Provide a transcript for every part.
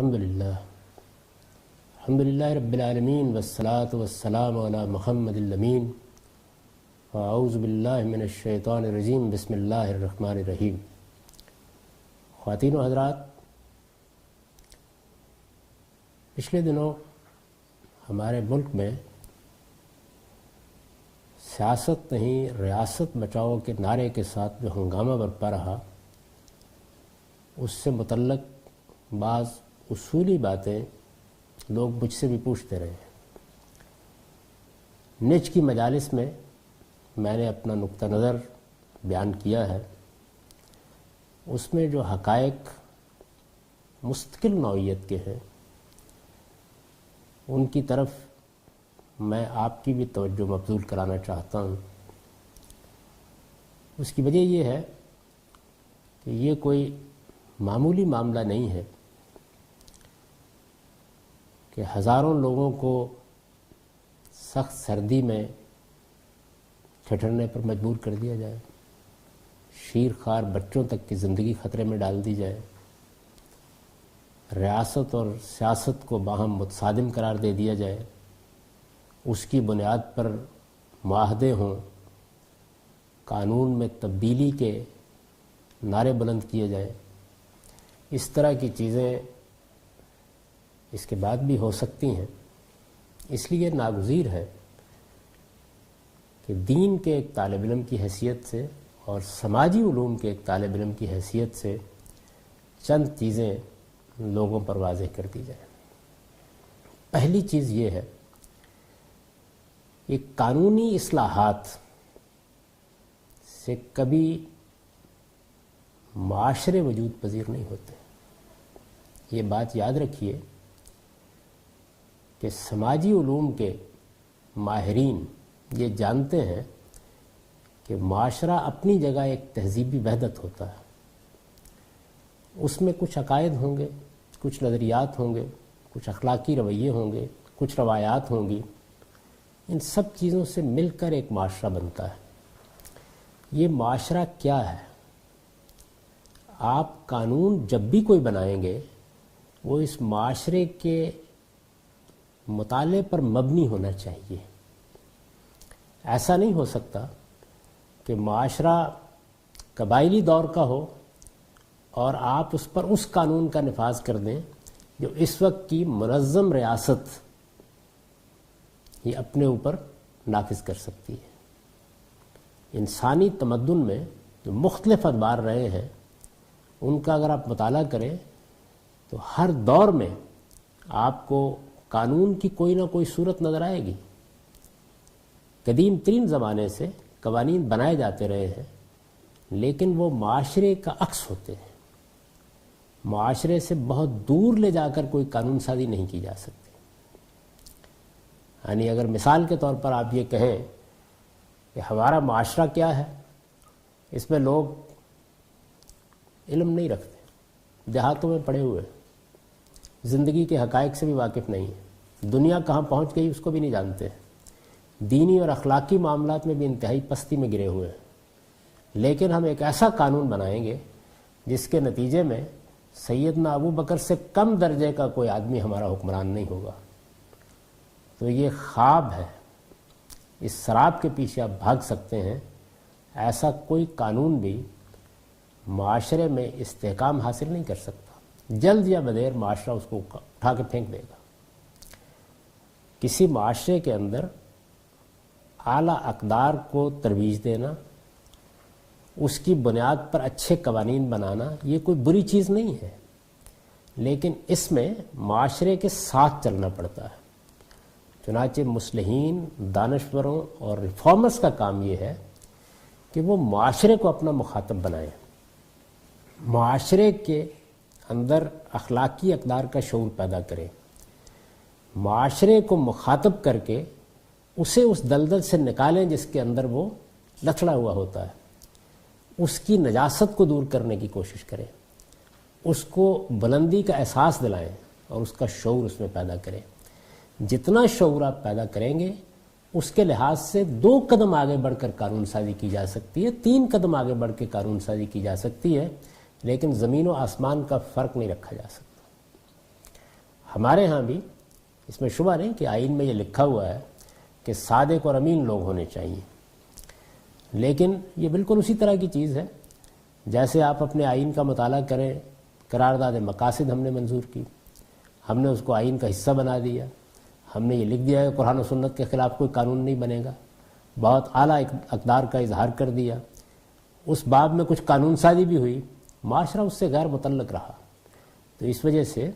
الحمدللہ رب العالمین والصلاة والسلام علی محمد الامین اعوذ باللہ من الشیطان الرجیم بسم اللہ الرحمن الرحیم۔ خواتین و حضرات، پچھلے دنوں ہمارے ملک میں سیاست نہیں ریاست بچاؤ کے نعرے کے ساتھ جو ہنگامہ برپا رہا، اس سے متعلق بعض اصولی باتیں لوگ مجھ سے بھی پوچھتے رہے ہیں۔ نج کی مجالس میں میں نے اپنا نقطہ نظر بیان کیا ہے، اس میں جو حقائق مستقل نوعیت کے ہیں ان کی طرف میں آپ کی بھی توجہ مبذول کرانا چاہتا ہوں۔ اس کی وجہ یہ ہے کہ یہ کوئی معمولی معاملہ نہیں ہے کہ ہزاروں لوگوں کو سخت سردی میں ٹھٹھرنے پر مجبور کر دیا جائے، شیر خوار بچوں تک کی زندگی خطرے میں ڈال دی جائے، ریاست اور سیاست کو باہم متصادم قرار دے دیا جائے، اس کی بنیاد پر معاہدے ہوں، قانون میں تبدیلی کے نعرے بلند کیے جائیں۔ اس طرح کی چیزیں اس کے بعد بھی ہو سکتی ہیں، اس لیے ناگزیر ہے کہ دین کے ایک طالب علم کی حیثیت سے اور سماجی علوم کے ایک طالب علم کی حیثیت سے چند چیزیں لوگوں پر واضح کر دی جائیں۔ پہلی چیز یہ ہے کہ قانونی اصلاحات سے کبھی معاشرے وجود پذیر نہیں ہوتے۔ یہ بات یاد رکھیے کہ سماجی علوم کے ماہرین یہ جانتے ہیں کہ معاشرہ اپنی جگہ ایک تہذیبی وحدت ہوتا ہے، اس میں کچھ عقائد ہوں گے، کچھ نظریات ہوں گے، کچھ اخلاقی رویے ہوں گے، کچھ روایات ہوں گی، ان سب چیزوں سے مل کر ایک معاشرہ بنتا ہے۔ یہ معاشرہ کیا ہے؟ آپ قانون جب بھی کوئی بنائیں گے وہ اس معاشرے کے مطالعے پر مبنی ہونا چاہیے۔ ایسا نہیں ہو سکتا کہ معاشرہ قبائلی دور کا ہو اور آپ اس پر اس قانون کا نفاذ کر دیں جو اس وقت کی منظم ریاست یہ اپنے اوپر نافذ کر سکتی ہے۔ انسانی تمدن میں جو مختلف ادوار رہے ہیں ان کا اگر آپ مطالعہ کریں تو ہر دور میں آپ کو قانون کی کوئی نہ کوئی صورت نظر آئے گی۔ قدیم ترین زمانے سے قوانین بنائے جاتے رہے ہیں، لیکن وہ معاشرے کا عکس ہوتے ہیں۔ معاشرے سے بہت دور لے جا کر کوئی قانون سازی نہیں کی جا سکتی۔ یعنی اگر مثال کے طور پر آپ یہ کہیں کہ ہمارا معاشرہ کیا ہے، اس میں لوگ علم نہیں رکھتے، دیہاتوں میں پڑے ہوئے، زندگی کے حقائق سے بھی واقف نہیں ہیں، دنیا کہاں پہنچ گئی اس کو بھی نہیں جانتے ہیں، دینی اور اخلاقی معاملات میں بھی انتہائی پستی میں گرے ہوئے ہیں۔ لیکن ہم ایک ایسا قانون بنائیں گے جس کے نتیجے میں سیدنا ابو بکر سے کم درجے کا کوئی آدمی ہمارا حکمران نہیں ہوگا۔ تو یہ خواب ہے، اس سراب کے پیچھے آپ بھاگ سکتے ہیں۔ ایسا کوئی قانون بھی معاشرے میں استحکام حاصل نہیں کر سکتا، جلد یا بدیر معاشرہ اس کو اٹھا کے پھینک دے گا۔ کسی معاشرے کے اندر اعلیٰ اقدار کو ترویج دینا، اس کی بنیاد پر اچھے قوانین بنانا یہ کوئی بری چیز نہیں ہے، لیکن اس میں معاشرے کے ساتھ چلنا پڑتا ہے۔ چنانچہ مصلحین، دانشوروں اور ریفارمرز کا کام یہ ہے کہ وہ معاشرے کو اپنا مخاطب بنائیں، معاشرے کے اندر اخلاقی اقدار کا شعور پیدا کریں، معاشرے کو مخاطب کر کے اسے اس دلدل سے نکالیں جس کے اندر وہ لتڑا ہوا ہوتا ہے، اس کی نجاست کو دور کرنے کی کوشش کریں، اس کو بلندی کا احساس دلائیں اور اس کا شعور اس میں پیدا کریں۔ جتنا شعور آپ پیدا کریں گے اس کے لحاظ سے 2 قدم آگے بڑھ کر قانون سازی کی جا سکتی ہے، 3 قدم آگے بڑھ کے قانون سازی کی جا سکتی ہے، لیکن زمین و آسمان کا فرق نہیں رکھا جا سکتا۔ ہمارے ہاں بھی اس میں شبہ نہیں کہ آئین میں یہ لکھا ہوا ہے کہ صادق اور امین لوگ ہونے چاہیے، لیکن یہ بالکل اسی طرح کی چیز ہے جیسے آپ اپنے آئین کا مطالعہ کریں، قرارداد مقاصد ہم نے منظور کی، ہم نے اس کو آئین کا حصہ بنا دیا، ہم نے یہ لکھ دیا کہ قرآن و سنت کے خلاف کوئی قانون نہیں بنے گا، بہت اعلیٰ اقدار کا اظہار کر دیا، اس باب میں کچھ قانون سازی بھی ہوئی، معاشرہ اس سے غیر متعلق رہا۔ تو اس وجہ سے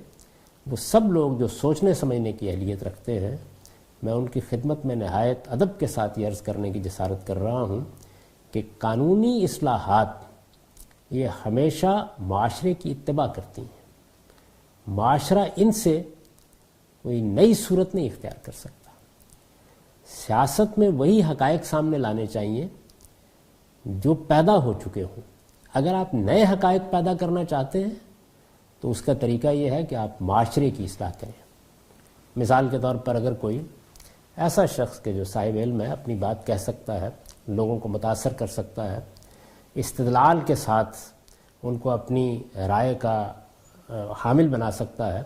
وہ سب لوگ جو سوچنے سمجھنے کی اہلیت رکھتے ہیں، میں ان کی خدمت میں نہایت ادب کے ساتھ یہ عرض کرنے کی جسارت کر رہا ہوں کہ قانونی اصلاحات یہ ہمیشہ معاشرے کی اتباع کرتی ہیں، معاشرہ ان سے کوئی نئی صورت نہیں اختیار کر سکتا۔ سیاست میں وہی حقائق سامنے لانے چاہیے جو پیدا ہو چکے ہوں۔ اگر آپ نئے حقائق پیدا کرنا چاہتے ہیں تو اس کا طریقہ یہ ہے کہ آپ معاشرے کی اصلاح کریں۔ مثال کے طور پر اگر کوئی ایسا شخص کہ جو صاحب علم ہے، اپنی بات کہہ سکتا ہے، لوگوں کو متاثر کر سکتا ہے، استدلال کے ساتھ ان کو اپنی رائے کا حامل بنا سکتا ہے،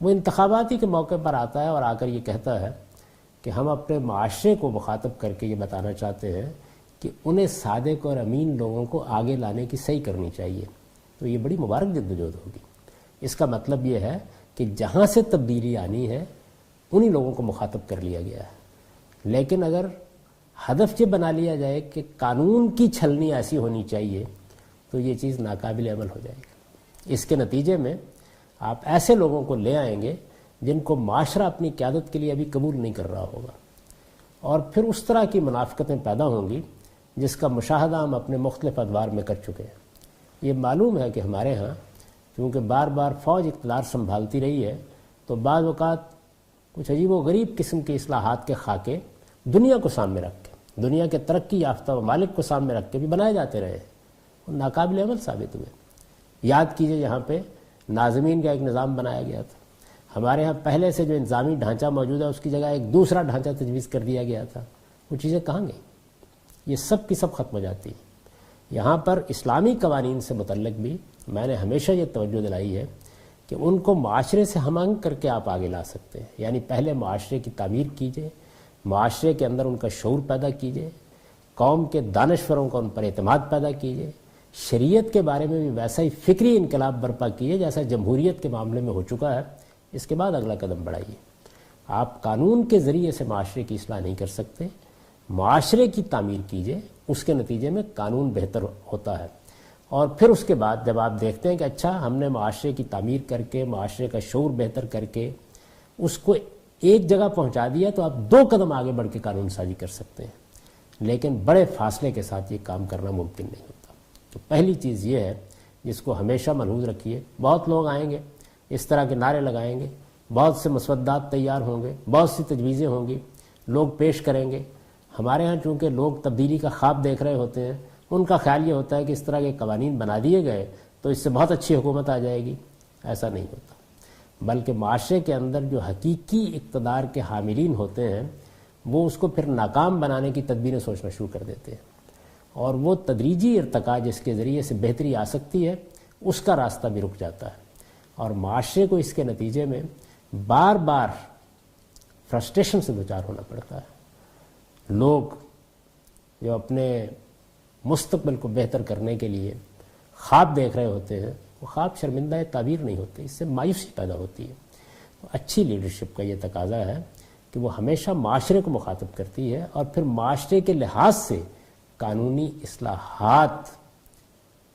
وہ انتخاباتی کے موقع پر آتا ہے اور آ کر یہ کہتا ہے کہ ہم اپنے معاشرے کو مخاطب کر کے یہ بتانا چاہتے ہیں کہ انہیں صادق اور امین لوگوں کو آگے لانے کی صحیح کرنی چاہیے، تو یہ بڑی مبارک جدوجہد ہوگی۔ اس کا مطلب یہ ہے کہ جہاں سے تبدیلی آنی ہے انہی لوگوں کو مخاطب کر لیا گیا ہے۔ لیکن اگر ہدف یہ بنا لیا جائے کہ قانون کی چھلنی ایسی ہونی چاہیے تو یہ چیز ناقابل عمل ہو جائے گی۔ اس کے نتیجے میں آپ ایسے لوگوں کو لے آئیں گے جن کو معاشرہ اپنی قیادت کے لیے ابھی قبول نہیں کر رہا ہوگا، اور پھر اس طرح کی منافقتیں پیدا ہوں گی جس کا مشاہدہ ہم اپنے مختلف ادوار میں کر چکے ہیں۔ یہ معلوم ہے کہ ہمارے ہاں چونکہ بار بار فوج اقتدار سنبھالتی رہی ہے تو بعض اوقات کچھ عجیب و غریب قسم کے اصلاحات کے خاکے دنیا کو سامنے رکھ کے، دنیا کے ترقی یافتہ ممالک کو سامنے رکھ کے بھی بنائے جاتے رہے، وہ ناقابل عمل ثابت ہوئے۔ یاد کیجئے یہاں پہ ناظمین کا ایک نظام بنایا گیا تھا، ہمارے ہاں پہلے سے جو انتظامی ڈھانچہ موجود ہے اس کی جگہ ایک دوسرا ڈھانچہ تجویز کر دیا گیا تھا، وہ چیزیں کہاں گئیں؟ یہ سب کی سب ختم ہو جاتی ہیں۔ یہاں پر اسلامی قوانین سے متعلق بھی میں نے ہمیشہ یہ توجہ دلائی ہے کہ ان کو معاشرے سے ہم آہنگ کر کے آپ آگے لا سکتے ہیں، یعنی پہلے معاشرے کی تعمیر کیجئے، معاشرے کے اندر ان کا شعور پیدا کیجئے، قوم کے دانشوروں کا ان پر اعتماد پیدا کیجئے، شریعت کے بارے میں بھی ویسا ہی فکری انقلاب برپا کیجئے جیسا جمہوریت کے معاملے میں ہو چکا ہے، اس کے بعد اگلا قدم بڑھائیے۔ آپ قانون کے ذریعے سے معاشرے کی اصلاح نہیں کر سکتے، معاشرے کی تعمیر کیجئے، اس کے نتیجے میں قانون بہتر ہوتا ہے، اور پھر اس کے بعد جب آپ دیکھتے ہیں کہ اچھا ہم نے معاشرے کی تعمیر کر کے، معاشرے کا شعور بہتر کر کے اس کو ایک جگہ پہنچا دیا، تو آپ 2 قدم آگے بڑھ کے قانون سازی کر سکتے ہیں، لیکن بڑے فاصلے کے ساتھ یہ کام کرنا ممکن نہیں ہوتا۔ تو پہلی چیز یہ ہے جس کو ہمیشہ ملحوظ رکھیے، بہت لوگ آئیں گے اس طرح کے نعرے لگائیں گے، بہت سے مسودات تیار ہوں گے، بہت سی تجویزیں ہوں گی، لوگ پیش کریں گے۔ ہمارے ہاں چونکہ لوگ تبدیلی کا خواب دیکھ رہے ہوتے ہیں، ان کا خیال یہ ہوتا ہے کہ اس طرح کے قوانین بنا دیے گئے تو اس سے بہت اچھی حکومت آ جائے گی۔ ایسا نہیں ہوتا، بلکہ معاشرے کے اندر جو حقیقی اقتدار کے حاملین ہوتے ہیں وہ اس کو پھر ناکام بنانے کی تدبیریں سوچنا شروع کر دیتے ہیں، اور وہ تدریجی ارتقاء جس کے ذریعے سے بہتری آ سکتی ہے اس کا راستہ بھی رک جاتا ہے، اور معاشرے کو اس کے نتیجے میں بار بار فرسٹریشن سے دوچار ہونا پڑتا ہے۔ لوگ جو اپنے مستقبل کو بہتر کرنے کے لیے خواب دیکھ رہے ہوتے ہیں، وہ خواب شرمندہ تعبیر نہیں ہوتے، اس سے مایوسی پیدا ہوتی ہے۔ تو اچھی لیڈرشپ کا یہ تقاضا ہے کہ وہ ہمیشہ معاشرے کو مخاطب کرتی ہے اور پھر معاشرے کے لحاظ سے قانونی اصلاحات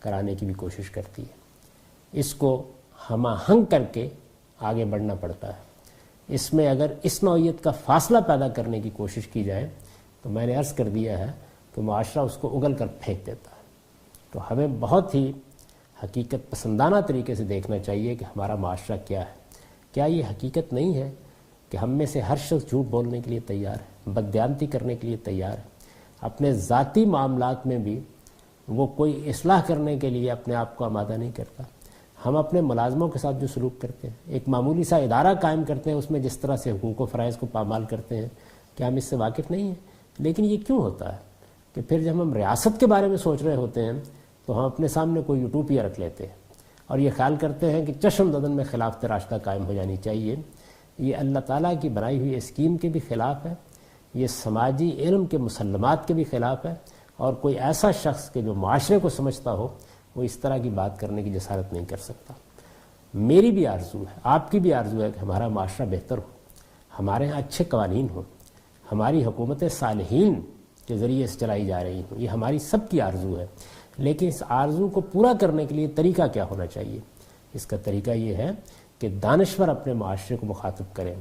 کرانے کی بھی کوشش کرتی ہے۔ اس کو ہم آہنگ کر کے آگے بڑھنا پڑتا ہے۔ اس میں اگر اس نوعیت کا فاصلہ پیدا کرنے کی کوشش کی جائے تو میں نے عرض کر دیا ہے کہ معاشرہ اس کو اگل کر پھینک دیتا ہے۔ تو ہمیں بہت ہی حقیقت پسندانہ طریقے سے دیکھنا چاہیے کہ ہمارا معاشرہ کیا ہے۔ کیا یہ حقیقت نہیں ہے کہ ہم میں سے ہر شخص جھوٹ بولنے کے لیے تیار ہے، بددیانتی کرنے کے لیے تیار ہے، اپنے ذاتی معاملات میں بھی وہ کوئی اصلاح کرنے کے لیے اپنے آپ کو آمادہ نہیں کرتا۔ ہم اپنے ملازموں کے ساتھ جو سلوک کرتے ہیں، ایک معمولی سا ادارہ قائم کرتے ہیں، اس میں جس طرح سے حقوق و فرائض کو پامال کرتے ہیں، کیا ہم اس سے واقف نہیں ہیں؟ لیکن یہ کیوں ہوتا ہے کہ پھر جب ہم ریاست کے بارے میں سوچ رہے ہوتے ہیں تو ہم اپنے سامنے کوئی یوٹوپیا رکھ لیتے ہیں، اور یہ خیال کرتے ہیں کہ چشم ددن میں خلافت راشدہ قائم ہو جانی چاہیے، یہ اللہ تعالیٰ کی بنائی ہوئی اسکیم کے بھی خلاف ہے، یہ سماجی علم کے مسلمات کے بھی خلاف ہے، اور کوئی ایسا شخص کہ جو معاشرے کو سمجھتا ہو وہ اس طرح کی بات کرنے کی جسارت نہیں کر سکتا۔ میری بھی آرزو ہے، آپ کی بھی آرزو ہے کہ ہمارا معاشرہ بہتر ہو، ہمارے ہاں اچھے قوانین ہوں، ہماری حکومتیں صالحین کے ذریعے سے چلائی جا رہی ہوں، یہ ہماری سب کی آرزو ہے۔ لیکن اس آرزو کو پورا کرنے کے لیے طریقہ کیا ہونا چاہیے؟ اس کا طریقہ یہ ہے کہ دانشور اپنے معاشرے کو مخاطب کریں،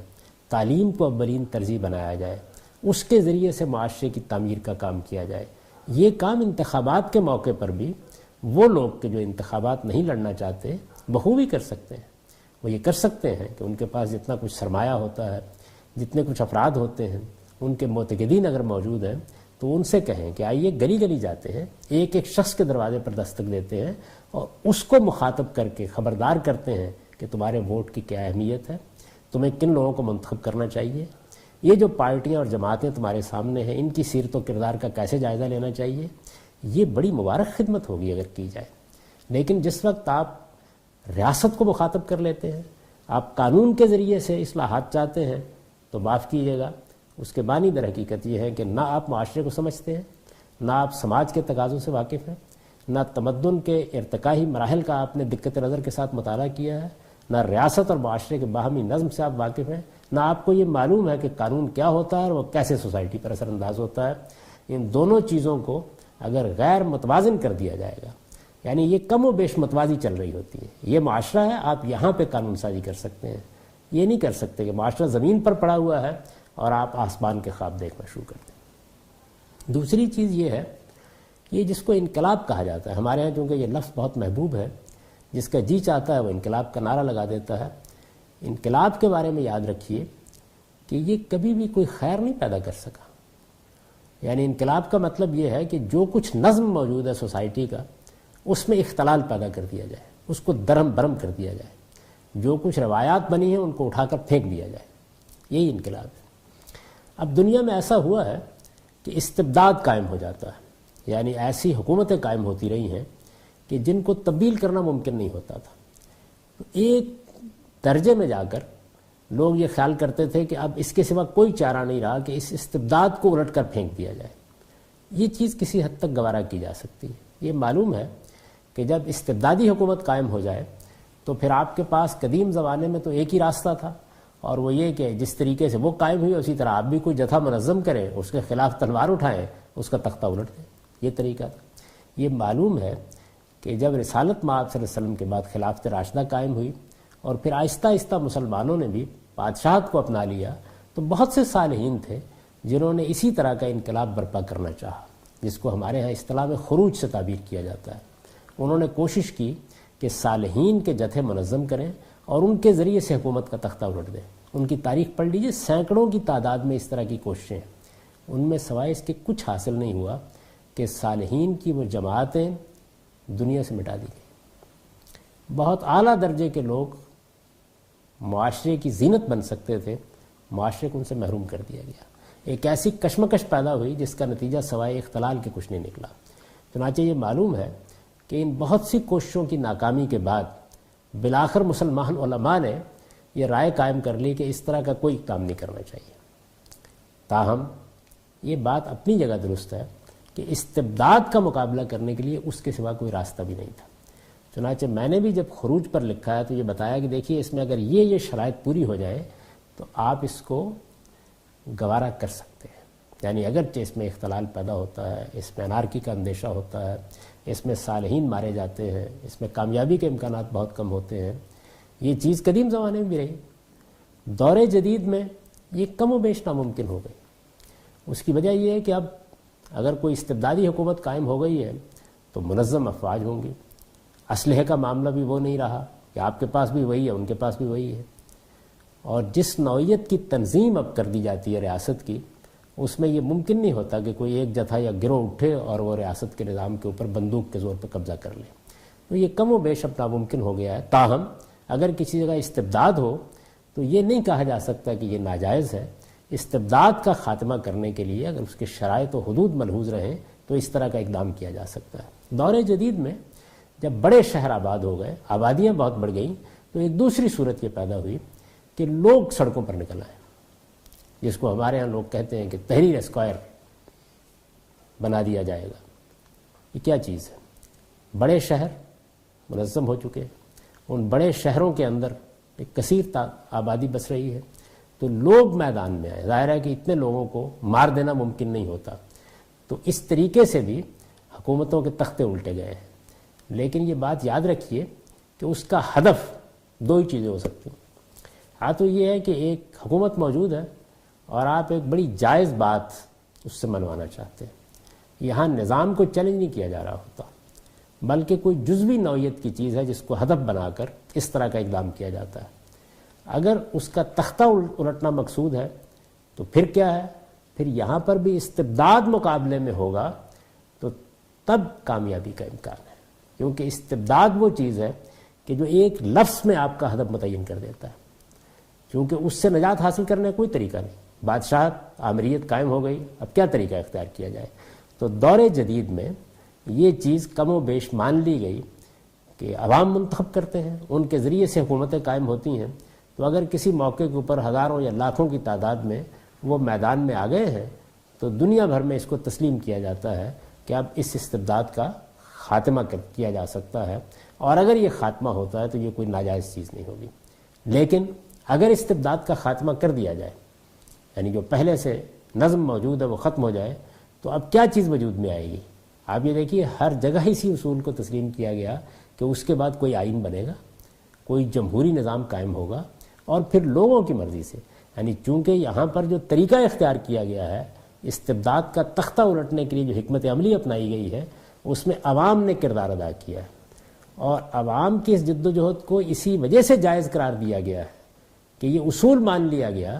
تعلیم کو اولین ترجیح بنایا جائے، اس کے ذریعے سے معاشرے کی تعمیر کا کام کیا جائے۔ یہ کام انتخابات کے موقع پر بھی وہ لوگ کہ جو انتخابات نہیں لڑنا چاہتے بخوبی کر سکتے ہیں۔ وہ یہ کر سکتے ہیں کہ ان کے پاس جتنا کچھ سرمایہ ہوتا ہے، جتنے کچھ افراد ہوتے ہیں، ان کے معتقدین اگر موجود ہیں تو ان سے کہیں کہ آئیے گلی گلی جاتے ہیں، ایک ایک شخص کے دروازے پر دستک دیتے ہیں اور اس کو مخاطب کر کے خبردار کرتے ہیں کہ تمہارے ووٹ کی کیا اہمیت ہے، تمہیں کن لوگوں کو منتخب کرنا چاہیے، یہ جو پارٹیاں اور جماعتیں تمہارے سامنے ہیں ان کی سیرت و کردار کا کیسے جائزہ لینا چاہیے۔ یہ بڑی مبارک خدمت ہوگی اگر کی جائے۔ لیکن جس وقت آپ ریاست کو مخاطب کر لیتے ہیں، آپ قانون کے ذریعے سے اصلاحات چاہتے ہیں، تو معاف کیجیے گا، اس کے بانی در حقیقت یہ ہے کہ نہ آپ معاشرے کو سمجھتے ہیں، نہ آپ سماج کے تقاضوں سے واقف ہیں، نہ تمدن کے ارتقائی مراحل کا آپ نے دقت نظر کے ساتھ مطالعہ کیا ہے، نہ ریاست اور معاشرے کے باہمی نظم سے آپ واقف ہیں، نہ آپ کو یہ معلوم ہے کہ قانون کیا ہوتا ہے اور وہ کیسے سوسائٹی پر اثر انداز ہوتا ہے۔ ان دونوں چیزوں کو اگر غیر متوازن کر دیا جائے گا، یعنی یہ کم و بیش متوازی چل رہی ہوتی ہے، یہ معاشرہ ہے، آپ یہاں پہ قانون سازی کر سکتے ہیں، یہ نہیں کر سکتے کہ معاشرہ زمین پر پڑا ہوا ہے اور آپ آسمان کے خواب دیکھنا شروع کر دیں۔ دوسری چیز یہ ہے، یہ جس کو انقلاب کہا جاتا ہے، ہمارے ہاں چونکہ یہ لفظ بہت محبوب ہے، جس کا جی چاہتا ہے وہ انقلاب کا نعرہ لگا دیتا ہے۔ انقلاب کے بارے میں یاد رکھیے کہ یہ کبھی بھی کوئی خیر نہیں پیدا کر سکا۔ یعنی انقلاب کا مطلب یہ ہے کہ جو کچھ نظم موجود ہے سوسائٹی کا، اس میں اختلال پیدا کر دیا جائے، اس کو درہم برہم کر دیا جائے، جو کچھ روایات بنی ہیں ان کو اٹھا کر پھینک دیا جائے، یہی انقلاب ہے۔ اب دنیا میں ایسا ہوا ہے کہ استبداد قائم ہو جاتا ہے، یعنی ایسی حکومتیں قائم ہوتی رہی ہیں کہ جن کو تبدیل کرنا ممکن نہیں ہوتا تھا۔ تو ایک درجے میں جا کر لوگ یہ خیال کرتے تھے کہ اب اس کے سوا کوئی چارہ نہیں رہا کہ اس استبداد کو الٹ کر پھینک دیا جائے۔ یہ چیز کسی حد تک گوارا کی جا سکتی ہے۔ یہ معلوم ہے کہ جب استبدادی حکومت قائم ہو جائے تو پھر آپ کے پاس قدیم زمانے میں تو ایک ہی راستہ تھا، اور وہ یہ کہ جس طریقے سے وہ قائم ہوئی اسی طرح آپ بھی کوئی جتھا منظم کریں، اس کے خلاف تلوار اٹھائیں، اس کا تختہ الٹ دیں، یہ طریقہ تھا۔ یہ معلوم ہے کہ جب رسالت مآب صلی اللہ علیہ وسلم کے بعد خلافت راشدہ قائم ہوئی اور پھر آہستہ آہستہ مسلمانوں نے بھی بادشاہت کو اپنا لیا، تو بہت سے صالحین تھے جنہوں نے اسی طرح کا انقلاب برپا کرنا چاہا، جس کو ہمارے ہاں اصطلاح میں خروج سے تعبیر کیا جاتا ہے۔ انہوں نے کوشش کی کہ صالحین کے جتھے منظم کریں اور ان کے ذریعے سے حکومت کا تختہ الٹ دیں۔ ان کی تاریخ پڑھ لیجیے، سینکڑوں کی تعداد میں اس طرح کی کوششیں، ان میں سوائے اس کے کچھ حاصل نہیں ہوا کہ صالحین کی وہ جماعتیں دنیا سے مٹا دی گئی۔ بہت اعلیٰ درجے کے لوگ معاشرے کی زینت بن سکتے تھے، معاشرے کو ان سے محروم کر دیا گیا۔ ایک ایسی کشمکش پیدا ہوئی جس کا نتیجہ سوائے اختلال کے کچھ نہیں نکلا۔ چنانچہ یہ معلوم ہے کہ ان بہت سی کوششوں کی ناکامی کے بعد بالآخر مسلمان علماء نے یہ رائے قائم کر لی کہ اس طرح کا کوئی کام نہیں کرنا چاہیے۔ تاہم یہ بات اپنی جگہ درست ہے کہ استبداد کا مقابلہ کرنے کے لیے اس کے سوا کوئی راستہ بھی نہیں تھا۔ چنانچہ میں نے بھی جب خروج پر لکھا ہے تو یہ بتایا کہ دیکھیے اس میں اگر یہ شرائط پوری ہو جائے تو آپ اس کو گوارا کر سکتے ہیں۔ یعنی اگرچہ اس میں اختلال پیدا ہوتا ہے، اس میں انارکی کا اندیشہ ہوتا ہے، اس میں صالحین مارے جاتے ہیں، اس میں کامیابی کے امکانات بہت کم ہوتے ہیں، یہ چیز قدیم زمانے میں بھی رہی، دور جدید میں یہ کم و بیش ناممکن ہو گئی۔ اس کی وجہ یہ ہے کہ اب اگر کوئی استبدادی حکومت قائم ہو گئی ہے تو منظم افواج ہوں گی، اسلحے کا معاملہ بھی وہ نہیں رہا کہ آپ کے پاس بھی وہی ہے ان کے پاس بھی وہی ہے، اور جس نوعیت کی تنظیم اب کر دی جاتی ہے ریاست کی، اس میں یہ ممکن نہیں ہوتا کہ کوئی ایک جتھا یا گروہ اٹھے اور وہ ریاست کے نظام کے اوپر بندوق کے زور پر قبضہ کر لے۔ تو یہ کم و بیش اب ناممکن ہو گیا ہے۔ تاہم اگر کسی جگہ استبداد ہو تو یہ نہیں کہا جا سکتا کہ یہ ناجائز ہے۔ استبداد کا خاتمہ کرنے کے لیے اگر اس کے شرائط و حدود ملحوظ رہیں تو اس طرح کا اقدام کیا جا سکتا ہے۔ دور جدید میں جب بڑے شہر آباد ہو گئے، آبادیاں بہت بڑھ گئیں، تو ایک دوسری صورت یہ پیدا ہوئی کہ لوگ سڑکوں پر نکل آئے، جس کو ہمارے ہاں لوگ کہتے ہیں کہ تحریر اسکوائر بنا دیا جائے گا۔ یہ کیا چیز ہے؟ بڑے شہر منظم ہو چکے، ان بڑے شہروں کے اندر ایک کثیر آبادی بس رہی ہے، تو لوگ میدان میں آئے۔ ظاہر ہے کہ اتنے لوگوں کو مار دینا ممکن نہیں ہوتا، تو اس طریقے سے بھی حکومتوں کے تختے الٹے گئے ہیں۔ لیکن یہ بات یاد رکھیے کہ اس کا ہدف دو ہی چیزیں ہو سکتی ہیں۔ تو یہ ہے کہ ایک حکومت موجود ہے اور آپ ایک بڑی جائز بات اس سے منوانا چاہتے ہیں، یہاں نظام کو چیلنج نہیں کیا جا رہا ہوتا، بلکہ کوئی جزوی نوعیت کی چیز ہے جس کو ہدف بنا کر اس طرح کا اقدام کیا جاتا ہے۔ اگر اس کا تختہ الٹنا مقصود ہے تو پھر کیا ہے؟ پھر یہاں پر بھی استبداد مقابلے میں ہوگا، تو تب کامیابی کا امکان ہے، کیونکہ استبداد وہ چیز ہے کہ جو ایک لفظ میں آپ کا ہدف متعین کر دیتا ہے، کیونکہ اس سے نجات حاصل کرنے کا کوئی طریقہ نہیں، بادشاہت آمریت قائم ہو گئی، اب کیا طریقہ اختیار کیا جائے؟ تو دور جدید میں یہ چیز کم و بیش مان لی گئی کہ عوام منتخب کرتے ہیں، ان کے ذریعے سے حکومتیں قائم ہوتی ہیں، تو اگر کسی موقع کے اوپر ہزاروں یا لاکھوں کی تعداد میں وہ میدان میں آ گئے ہیں تو دنیا بھر میں اس کو تسلیم کیا جاتا ہے کہ اب اس استبداد کا خاتمہ کیا جا سکتا ہے، اور اگر یہ خاتمہ ہوتا ہے تو یہ کوئی ناجائز چیز نہیں ہوگی۔ لیکن اگر استبداد کا خاتمہ کر دیا جائے، یعنی جو پہلے سے نظم موجود ہے وہ ختم ہو جائے، تو اب کیا چیز وجود میں آئے گی؟ آپ یہ دیکھیے ہر جگہ اسی اصول کو تسلیم کیا گیا کہ اس کے بعد کوئی آئین بنے گا، کوئی جمہوری نظام قائم ہوگا، اور پھر لوگوں کی مرضی سے، یعنی چونکہ یہاں پر جو طریقہ اختیار کیا گیا ہے استبداد کا تختہ الٹنے کے لیے، جو حکمت عملی اپنائی گئی ہے، اس میں عوام نے کردار ادا کیا ہے، اور عوام کی اس جد و جہد کو اسی وجہ سے جائز قرار دیا گیا ہے کہ یہ اصول مان لیا گیا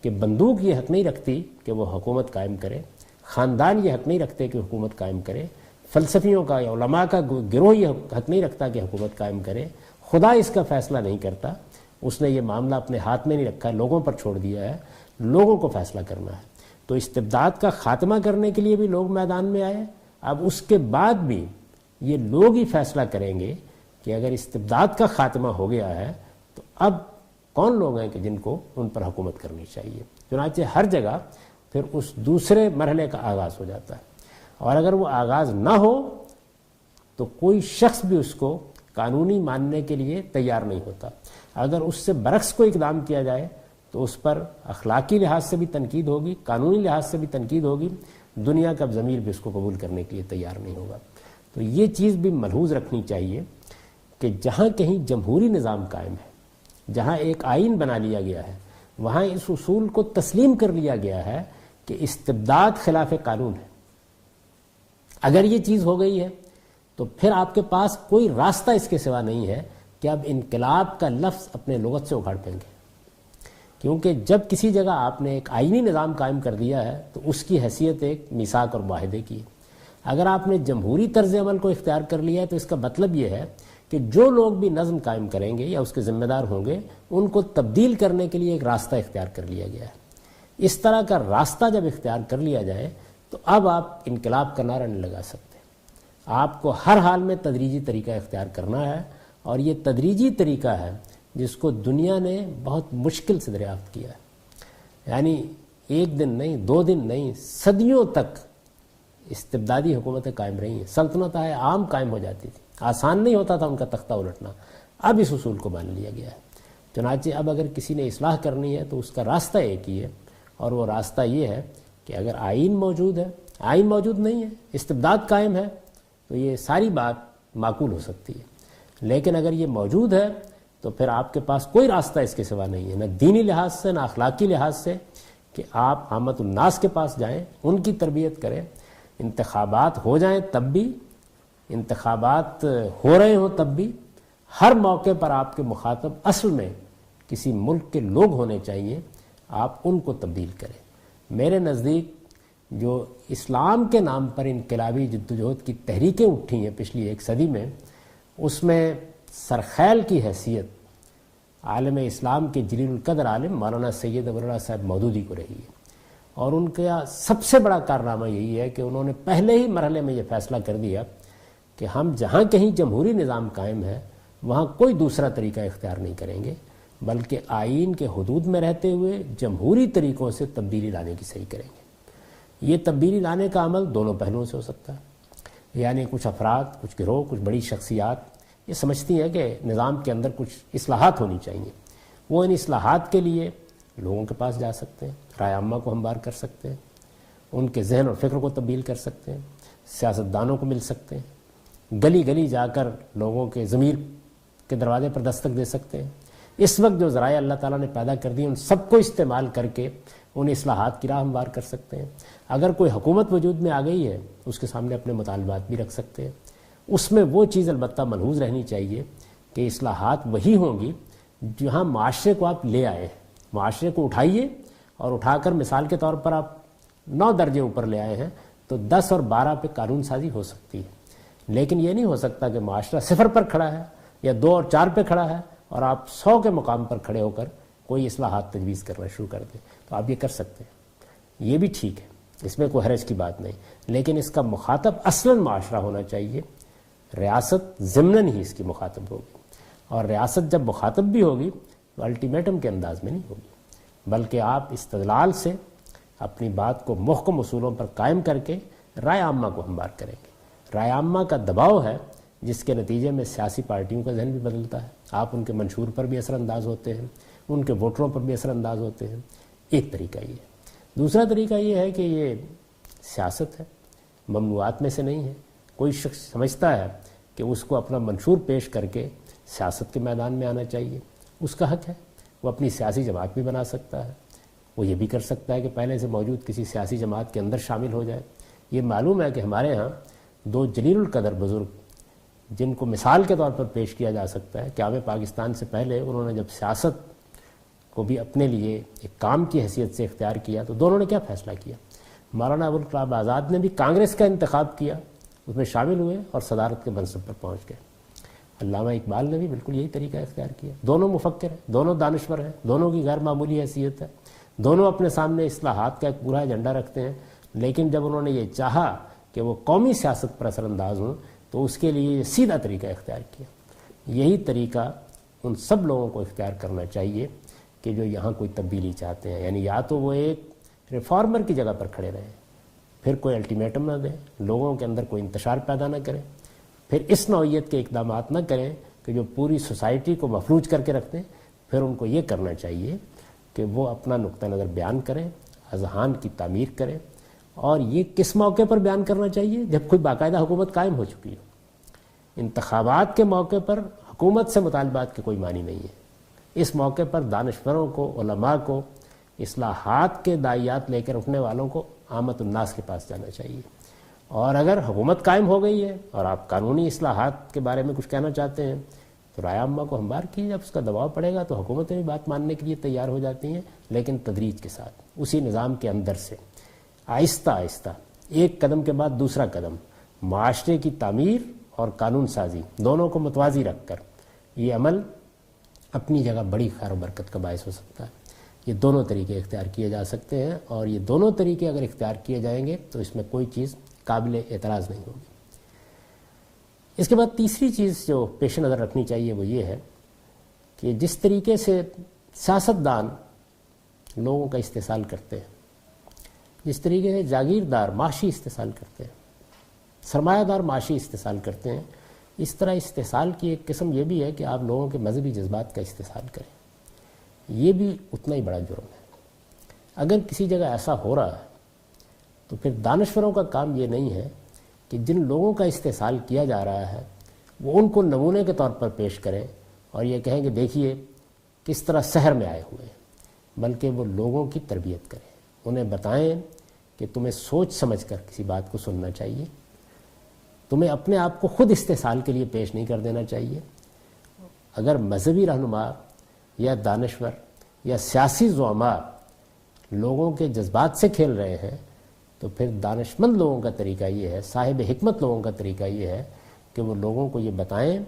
کہ بندوق یہ حق نہیں رکھتی کہ وہ حکومت قائم کرے، خاندان یہ حق نہیں رکھتے کہ حکومت قائم کرے، فلسفیوں کا یا علماء کا گروہ یہ حق نہیں رکھتا کہ حکومت قائم کرے، خدا اس کا فیصلہ نہیں کرتا، اس نے یہ معاملہ اپنے ہاتھ میں نہیں رکھا ہے، لوگوں پر چھوڑ دیا ہے، لوگوں کو فیصلہ کرنا ہے۔ تو استبداد کا خاتمہ کرنے کے لیے بھی لوگ میدان میں آئے، اب اس کے بعد بھی یہ لوگ ہی فیصلہ کریں گے کہ اگر استبداد کا خاتمہ ہو گیا ہے تو اب کون لوگ ہیں کہ جن کو ان پر حکومت کرنی چاہیے۔ چنانچہ ہر جگہ پھر اس دوسرے مرحلے کا آغاز ہو جاتا ہے، اور اگر وہ آغاز نہ ہو تو کوئی شخص بھی اس کو قانونی ماننے کے لیے تیار نہیں ہوتا۔ اگر اس سے برعکس کوئی اقدام کیا جائے تو اس پر اخلاقی لحاظ سے بھی تنقید ہوگی، قانونی لحاظ سے بھی تنقید ہوگی، دنیا کا ضمیر بھی اس کو قبول کرنے کے لیے تیار نہیں ہوگا۔ تو یہ چیز بھی ملحوظ رکھنی چاہیے کہ جہاں کہیں جمہوری نظام قائم ہے، جہاں ایک آئین بنا لیا گیا ہے، وہاں اس اصول کو تسلیم کر لیا گیا ہے کہ استبداد خلاف قانون ہے۔ اگر یہ چیز ہو گئی ہے تو پھر آپ کے پاس کوئی راستہ اس کے سوا نہیں ہے کہ اب انقلاب کا لفظ اپنے لغت سے اکھاڑ پھینکیں، کیونکہ جب کسی جگہ آپ نے ایک آئینی نظام قائم کر دیا ہے تو اس کی حیثیت ایک میثاق اور معاہدے کی ہے۔ اگر آپ نے جمہوری طرز عمل کو اختیار کر لیا ہے تو اس کا مطلب یہ ہے کہ جو لوگ بھی نظم قائم کریں گے یا اس کے ذمہ دار ہوں گے ان کو تبدیل کرنے کے لیے ایک راستہ اختیار کر لیا گیا ہے۔ اس طرح کا راستہ جب اختیار کر لیا جائے تو اب آپ انقلاب کا نعرہ نہیں لگا سکتے، آپ کو ہر حال میں تدریجی طریقہ اختیار کرنا ہے، اور یہ تدریجی طریقہ ہے جس کو دنیا نے بہت مشکل سے دریافت کیا ہے۔ یعنی ایک دن نہیں، 2 دن نہیں، صدیوں تک استبدادی حکومتیں قائم رہی ہیں، سلطنتیں عام قائم ہو جاتی تھی، آسان نہیں ہوتا تھا ان کا تختہ الٹنا۔ اب اس اصول کو مان لیا گیا ہے، چنانچہ اب اگر کسی نے اصلاح کرنی ہے تو اس کا راستہ ایک ہی ہے، اور وہ راستہ یہ ہے کہ اگر آئین موجود ہے، آئین موجود نہیں ہے، استبداد قائم ہے، تو یہ ساری بات معقول ہو سکتی ہے۔ لیکن اگر یہ موجود ہے تو پھر آپ کے پاس کوئی راستہ اس کے سوا نہیں ہے، نہ دینی لحاظ سے نہ اخلاقی لحاظ سے، کہ آپ عامت الناس کے پاس جائیں، ان کی تربیت کریں، انتخابات ہو جائیں تب بھی، انتخابات ہو رہے ہوں تب بھی، ہر موقع پر آپ کے مخاطب اصل میں کسی ملک کے لوگ ہونے چاہیے، آپ ان کو تبدیل کریں۔ میرے نزدیک جو اسلام کے نام پر انقلابی جدوجہد کی تحریکیں اٹھی ہیں پچھلی 1 صدی میں، اس میں سرخیل کی حیثیت عالم اسلام کے جلیل القدر عالم مولانا سید ابو اللہ صاحب مودودی کو رہی ہے، اور ان کا سب سے بڑا کارنامہ یہی ہے کہ انہوں نے پہلے ہی مرحلے میں یہ فیصلہ کر دیا کہ ہم جہاں کہیں جمہوری نظام قائم ہے وہاں کوئی دوسرا طریقہ اختیار نہیں کریں گے، بلکہ آئین کے حدود میں رہتے ہوئے جمہوری طریقوں سے تبدیلی لانے کی صحیح کریں گے۔ یہ تبدیلی لانے کا عمل دونوں پہلوؤں سے ہو سکتا ہے، یعنی کچھ افراد، کچھ گروہ، کچھ بڑی شخصیات یہ سمجھتی ہیں کہ نظام کے اندر کچھ اصلاحات ہونی چاہیے، وہ ان اصلاحات کے لیے لوگوں کے پاس جا سکتے ہیں، رائے عامہ کو ہموار کر سکتے ہیں، ان کے ذہن اور فکر کو تبدیل کر سکتے ہیں، سیاستدانوں کو مل سکتے ہیں، گلی گلی جا کر لوگوں کے ضمیر کے دروازے پر دستک دے سکتے ہیں۔ اس وقت جو ذرائع اللہ تعالیٰ نے پیدا کر دی ان سب کو استعمال کر کے ان اصلاحات کی راہ ہموار کر سکتے ہیں۔ اگر کوئی حکومت وجود میں آ گئی ہے اس کے سامنے اپنے مطالبات بھی رکھ سکتے ہیں۔ اس میں وہ چیز البتہ ملحوظ رہنی چاہیے کہ اصلاحات وہی ہوں گی جہاں معاشرے کو آپ لے آئے ہیں۔ معاشرے کو اٹھائیے اور اٹھا کر مثال کے طور پر آپ 9 درجے اوپر لے آئے ہیں تو 10 اور 12 پہ قانون سازی ہو سکتی ہے، لیکن یہ نہیں ہو سکتا کہ معاشرہ 0 پر کھڑا ہے یا 2 اور 4 پہ کھڑا ہے اور آپ 100 کے مقام پر کھڑے ہو کر کوئی اصلاحات تجویز کرنا شروع کر دیں۔ تو آپ یہ کر سکتے ہیں، یہ بھی ٹھیک ہے، اس میں کوئی حرج کی بات نہیں، لیکن اس کا مخاطب اصلاً معاشرہ ہونا چاہیے۔ ریاست ضمناً ہی اس کی مخاطب ہوگی، اور ریاست جب مخاطب بھی ہوگی تو الٹیمیٹم کے انداز میں نہیں ہوگی، بلکہ آپ استدلال سے اپنی بات کو محکم اصولوں پر قائم کر کے رائے عامہ کو ہموار کریں گے۔ رائے عامہ کا دباؤ ہے جس کے نتیجے میں سیاسی پارٹیوں کا ذہن بھی بدلتا ہے، آپ ان کے منشور پر بھی اثر انداز ہوتے ہیں، ان کے ووٹروں پر بھی اثر انداز ہوتے ہیں۔ ایک طریقہ یہ ہے۔ دوسرا طریقہ یہ ہے کہ یہ سیاست ہے، ممنوعات میں سے نہیں ہے۔ کوئی شخص سمجھتا ہے کہ اس کو اپنا منشور پیش کر کے سیاست کے میدان میں آنا چاہیے، اس کا حق ہے، وہ اپنی سیاسی جماعت بھی بنا سکتا ہے، وہ یہ بھی کر سکتا ہے کہ پہلے سے موجود کسی سیاسی جماعت کے اندر شامل ہو جائے۔ یہ معلوم ہے کہ ہمارے ہاں 2 جلیل القدر بزرگ جن کو مثال کے طور پر پیش کیا جا سکتا ہے، قیام پاکستان سے پہلے انہوں نے جب سیاست کو بھی اپنے لیے ایک کام کی حیثیت سے اختیار کیا تو دونوں نے کیا فیصلہ کیا؟ مولانا ابوالکلام آزاد نے بھی کانگریس کا انتخاب کیا، اس میں شامل ہوئے اور صدارت کے منصب پر پہنچ گئے۔ علامہ اقبال نے بھی بالکل یہی طریقہ اختیار کیا۔ دونوں مفکر ہیں، دونوں دانشور ہیں، دونوں کی غیر معمولی حیثیت ہے، دونوں اپنے سامنے اصلاحات کا ایک پورا ایجنڈا رکھتے ہیں، لیکن جب انہوں نے یہ چاہا کہ وہ قومی سیاست پر اثر انداز ہوں تو اس کے لیے یہ سیدھا طریقہ اختیار کیا۔ یہی طریقہ ان سب لوگوں کو اختیار کرنا چاہیے کہ جو یہاں کوئی تبدیلی چاہتے ہیں، یعنی یا تو وہ ایک ریفارمر کی جگہ پر کھڑے رہیں، پھر کوئی الٹیمیٹم نہ دیں، لوگوں کے اندر کوئی انتشار پیدا نہ کریں، پھر اس نوعیت کے اقدامات نہ کریں کہ جو پوری سوسائٹی کو مفلوج کر کے رکھ دیں۔ پھر ان کو یہ کرنا چاہیے کہ وہ اپنا نقطہ نظر بیان کریں، اذہان کی تعمیر کریں، اور یہ کس موقع پر بیان کرنا چاہیے؟ جب کوئی باقاعدہ حکومت قائم ہو چکی ہو۔ انتخابات کے موقع پر حکومت سے مطالبات کے کوئی معنی نہیں ہے۔ اس موقع پر دانشوروں کو، علماء کو، اصلاحات کے داعیات لے کر اٹھنے والوں کو عامت الناس کے پاس جانا چاہیے۔ اور اگر حکومت قائم ہو گئی ہے اور آپ قانونی اصلاحات کے بارے میں کچھ کہنا چاہتے ہیں تو رائے عامہ کو ہموار کیجیے۔ جب اس کا دباؤ پڑے گا تو حکومتیں بھی بات ماننے کے لیے تیار ہو جاتی ہیں، لیکن تدریج کے ساتھ، اسی نظام کے اندر سے آہستہ آہستہ ایک قدم کے بعد دوسرا قدم، معاشرے کی تعمیر اور قانون سازی دونوں کو متوازی رکھ کر یہ عمل اپنی جگہ بڑی خیر و برکت کا باعث ہو سکتا ہے۔ یہ دونوں طریقے اختیار کیے جا سکتے ہیں، اور یہ دونوں طریقے اگر اختیار کیے جائیں گے تو اس میں کوئی چیز قابل اعتراض نہیں ہوگی۔ اس کے بعد تیسری چیز جو پیش نظر رکھنی چاہیے وہ یہ ہے کہ جس طریقے سے سیاستدان لوگوں کا استحصال کرتے ہیں، جس طریقے سے جاگیردار معاشی استحصال کرتے ہیں، سرمایہ دار معاشی استحصال کرتے ہیں، اس طرح استحصال کی ایک قسم یہ بھی ہے کہ آپ لوگوں کے مذہبی جذبات کا استحصال کریں۔ یہ بھی اتنا ہی بڑا جرم ہے۔ اگر کسی جگہ ایسا ہو رہا ہے تو پھر دانشوروں کا کام یہ نہیں ہے کہ جن لوگوں کا استحصال کیا جا رہا ہے وہ ان کو نمونے کے طور پر پیش کریں اور یہ کہیں کہ دیکھیے کس طرح سحر میں آئے ہوئے ہیں، بلکہ وہ لوگوں کی تربیت کریں، انہیں بتائیں کہ تمہیں سوچ سمجھ کر کسی بات کو سننا چاہیے، تمہیں اپنے آپ کو خود استحصال کے لیے پیش نہیں کر دینا چاہیے۔ اگر مذہبی رہنما یا دانشور یا سیاسی زعماء لوگوں کے جذبات سے کھیل رہے ہیں تو پھر دانشمند لوگوں کا طریقہ یہ ہے، صاحب حکمت لوگوں کا طریقہ یہ ہے کہ وہ لوگوں کو یہ بتائیں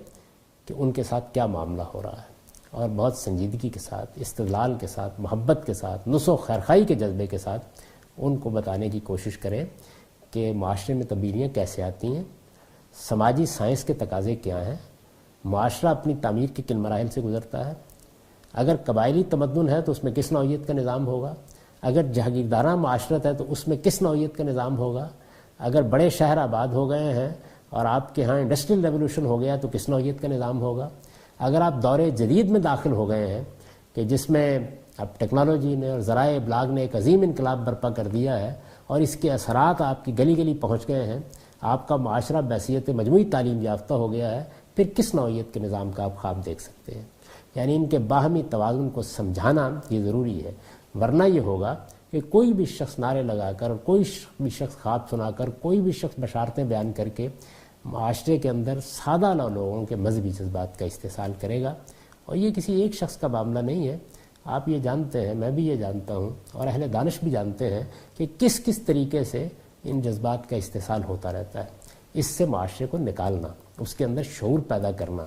کہ ان کے ساتھ کیا معاملہ ہو رہا ہے، اور بہت سنجیدگی کے ساتھ، استدلال کے ساتھ، محبت کے ساتھ، نصح و خیرخواہی کے جذبے کے ساتھ ان کو بتانے کی کوشش کریں کہ معاشرے میں تبدیلیاں کیسے آتی ہیں، سماجی سائنس کے تقاضے کیا ہیں، معاشرہ اپنی تعمیر کے کن مراحل سے گزرتا ہے، اگر قبائلی تمدن ہے تو اس میں کس نوعیت کا نظام ہوگا، اگر جہاگیردارانہ معاشرت ہے تو اس میں کس نوعیت کا نظام ہوگا، اگر بڑے شہر آباد ہو گئے ہیں اور آپ کے ہاں انڈسٹریل ریولوشن ہو گیا تو کس نوعیت کا نظام ہوگا، اگر آپ دور جدید میں داخل ہو گئے ہیں کہ جس میں اب ٹیکنالوجی نے اور ذرائع ابلاغ نے ایک عظیم انقلاب برپا کر دیا ہے اور اس کے اثرات آپ کی گلی گلی پہنچ گئے ہیں، آپ کا معاشرہ بحیثیت مجموعی تعلیم یافتہ ہو گیا ہے، پھر کس نوعیت کے نظام کا آپ خواب دیکھ سکتے ہیں؟ یعنی ان کے باہمی توازن کو سمجھانا یہ ضروری ہے، ورنہ یہ ہوگا کہ کوئی بھی شخص نعرے لگا کر، کوئی بھی شخص خواب سنا کر، کوئی بھی شخص بشارتیں بیان کر کے معاشرے کے اندر سادہ لوگوں کے مذہبی جذبات کا استحصال کرے گا، اور یہ کسی ایک شخص کا معاملہ نہیں ہے۔ آپ یہ جانتے ہیں، میں بھی یہ جانتا ہوں، اور اہل دانش بھی جانتے ہیں کہ کس کس طریقے سے ان جذبات کا استحصال ہوتا رہتا ہے۔ اس سے معاشرے کو نکالنا، اس کے اندر شعور پیدا کرنا،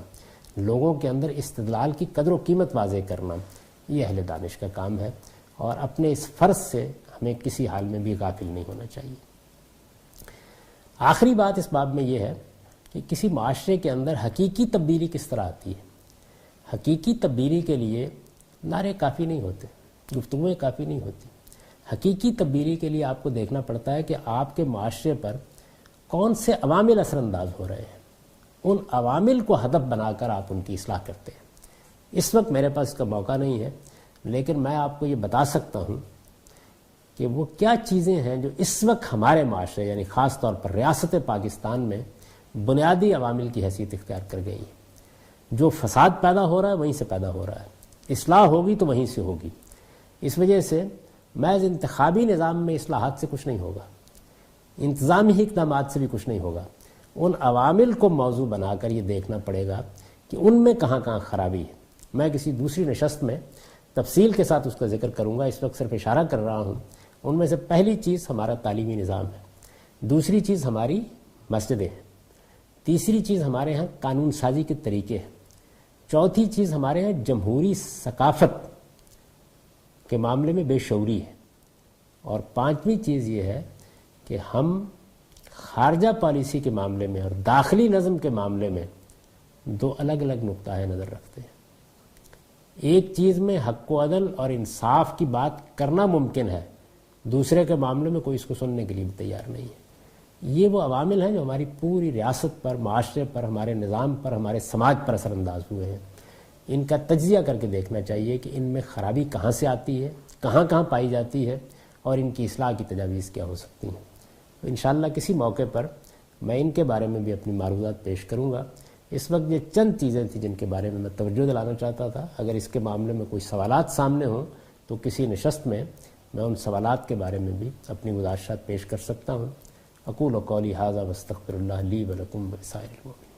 لوگوں کے اندر استدلال کی قدر و قیمت واضح کرنا، یہ اہل دانش کا کام ہے، اور اپنے اس فرض سے ہمیں کسی حال میں بھی غافل نہیں ہونا چاہیے۔ آخری بات اس باب میں یہ ہے کہ کسی معاشرے کے اندر حقیقی تبدیلی کس طرح آتی ہے۔ حقیقی تبدیلی کے لیے نعرے کافی نہیں ہوتے، گفتگویں کافی نہیں ہوتی۔ حقیقی تبدیلی کے لیے آپ کو دیکھنا پڑتا ہے کہ آپ کے معاشرے پر کون سے عوامل اثر انداز ہو رہے ہیں، ان عوامل کو ہدف بنا کر آپ ان کی اصلاح کرتے ہیں۔ اس وقت میرے پاس اس کا موقع نہیں ہے، لیکن میں آپ کو یہ بتا سکتا ہوں کہ وہ کیا چیزیں ہیں جو اس وقت ہمارے معاشرے یعنی خاص طور پر ریاست پاکستان میں بنیادی عوامل کی حیثیت اختیار کر گئی ہیں۔ جو فساد پیدا ہو رہا ہے وہیں سے پیدا ہو رہا ہے، اصلاح ہوگی تو وہیں سے ہوگی۔ اس وجہ سے محض انتخابی نظام میں اصلاحات سے کچھ نہیں ہوگا، انتظامی اقدامات سے بھی کچھ نہیں ہوگا۔ ان عوامل کو موضوع بنا کر یہ دیکھنا پڑے گا کہ ان میں کہاں کہاں خرابی ہے۔ میں کسی دوسری نشست میں تفصیل کے ساتھ اس کا ذکر کروں گا، اس وقت صرف اشارہ کر رہا ہوں۔ ان میں سے پہلی چیز ہمارا تعلیمی نظام ہے، دوسری چیز ہماری مسجدیں ہیں، تیسری چیز ہمارے ہاں قانون سازی کے طریقے ہیں، چوتھی چیز ہمارے ہاں جمہوری ثقافت کے معاملے میں بے شعوری ہے، اور پانچویں چیز یہ ہے کہ ہم خارجہ پالیسی کے معاملے میں اور داخلی نظم کے معاملے میں دو الگ الگ نقطہ نظر رکھتے ہیں۔ ایک چیز میں حق و عدل اور انصاف کی بات کرنا ممکن ہے، دوسرے کے معاملے میں کوئی اس کو سننے کے لیے بھی تیار نہیں ہے۔ یہ وہ عوامل ہیں جو ہماری پوری ریاست پر، معاشرے پر، ہمارے نظام پر، ہمارے سماج پر اثر انداز ہوئے ہیں۔ ان کا تجزیہ کر کے دیکھنا چاہیے کہ ان میں خرابی کہاں سے آتی ہے، کہاں کہاں پائی جاتی ہے، اور ان کی اصلاح کی تجاویز کیا ہو سکتی ہیں۔ تو انشاءاللہ کسی موقع پر میں ان کے بارے میں بھی اپنی معروضات پیش کروں گا۔ اس وقت یہ چند چیزیں تھیں جن کے بارے میں میں توجہ دلانا چاہتا تھا۔ اگر اس کے معاملے میں کوئی سوالات سامنے ہوں تو کسی نشست میں ان سوالات کے بارے میں بھی اپنی گزارشات پیش کر سکتا ہوں۔ اقول قولی ھذا واستغفر اللہ لی ولکم ولسائر المؤمنین۔